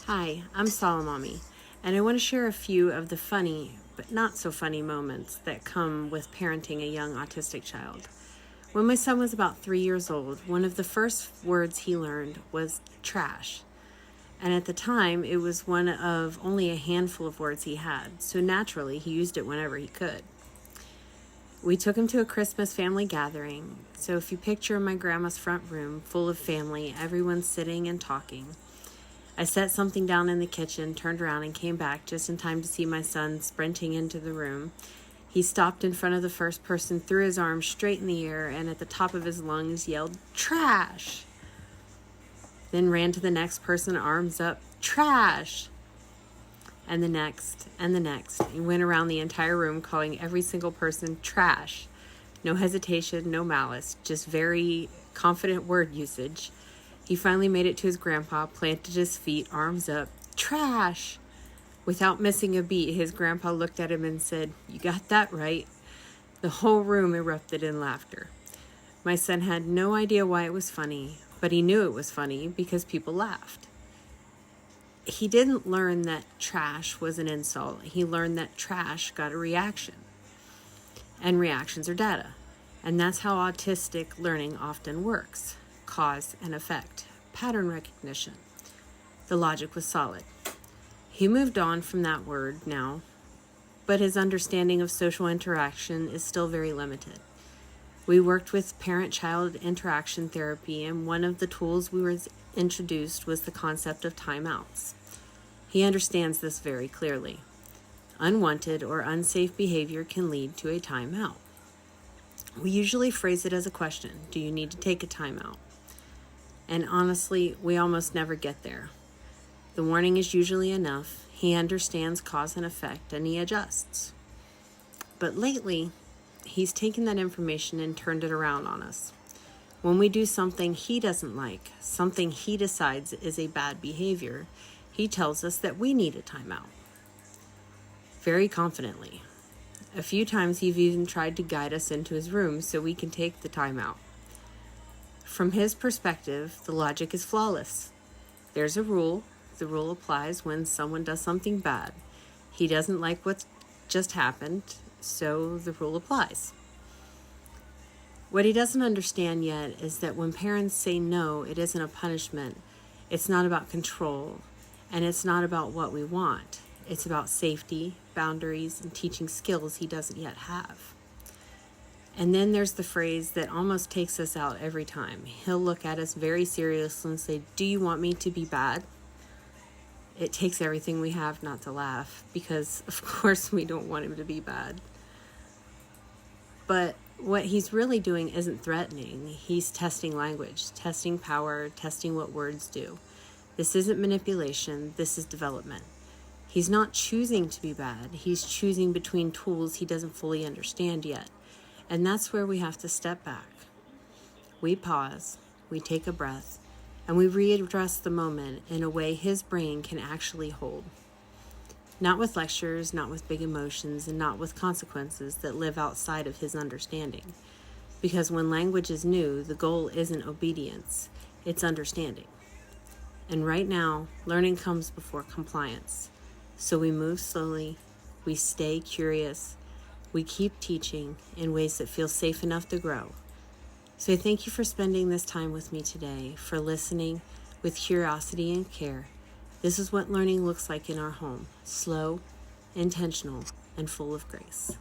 Hi, I'm Solomommy, and I want to share a few of the funny, but not so funny moments that come with parenting a young autistic child. When my son was about 3 years old, one of the first words he learned was trash. And at the time, it was one of only a handful of words he had, so naturally he used it whenever he could. We took him to a Christmas family gathering, so if you picture my grandma's front room full of family, everyone sitting and talking. I set something down in the kitchen, turned around, and came back just in time to see my son sprinting into the room. He stopped in front of the first person, threw his arms straight in the air, and at the top of his lungs yelled, "Trash!" Then ran to the next person, arms up, "Trash!" And the next, and the next. He went around the entire room calling every single person trash. No hesitation, no malice, just very confident word usage. He finally made it to his grandpa, planted his feet, arms up, "Trash!" Without missing a beat, his grandpa looked at him and said, "You got that right." The whole room erupted in laughter. My son had no idea why it was funny, but he knew it was funny because people laughed. He didn't learn that trash was an insult. He learned that trash got a reaction. And reactions are data. And that's how autistic learning often works. Cause and effect, pattern recognition. The logic was solid. He moved on from that word now, but his understanding of social interaction is still very limited. We worked with parent-child interaction therapy, and one of the tools we were introduced was the concept of timeouts. He understands this very clearly. Unwanted or unsafe behavior can lead to a timeout. We usually phrase it as a question: do you need to take a timeout? And honestly, we almost never get there. The warning is usually enough. He understands cause and effect, and he adjusts. But lately, he's taken that information and turned it around on us. When we do something he doesn't like, something he decides is a bad behavior, he tells us that we need a timeout. Very confidently. A few times he's even tried to guide us into his room so we can take the timeout. From his perspective, the logic is flawless. There's a rule. The rule applies when someone does something bad. He doesn't like what just happened, so the rule applies. What he doesn't understand yet is that when parents say no, it isn't a punishment. It's not about control, and it's not about what we want. It's about safety, boundaries, and teaching skills he doesn't yet have. And then there's the phrase that almost takes us out every time. He'll look at us very seriously and say, "Do you want me to be bad?" It takes everything we have not to laugh, because of course we don't want him to be bad. But what he's really doing isn't threatening. He's testing language, testing power, testing what words do. This isn't manipulation, this is development. He's not choosing to be bad. He's choosing between tools he doesn't fully understand yet. And that's where we have to step back. We pause, we take a breath, and we readdress the moment in a way his brain can actually hold. Not with lectures, not with big emotions, and not with consequences that live outside of his understanding. Because when language is new, the goal isn't obedience, it's understanding. And right now, learning comes before compliance. So we move slowly, we stay curious, we keep teaching in ways that feel safe enough to grow. So thank you for spending this time with me today, for listening with curiosity and care. This is what learning looks like in our home: slow, intentional, and full of grace.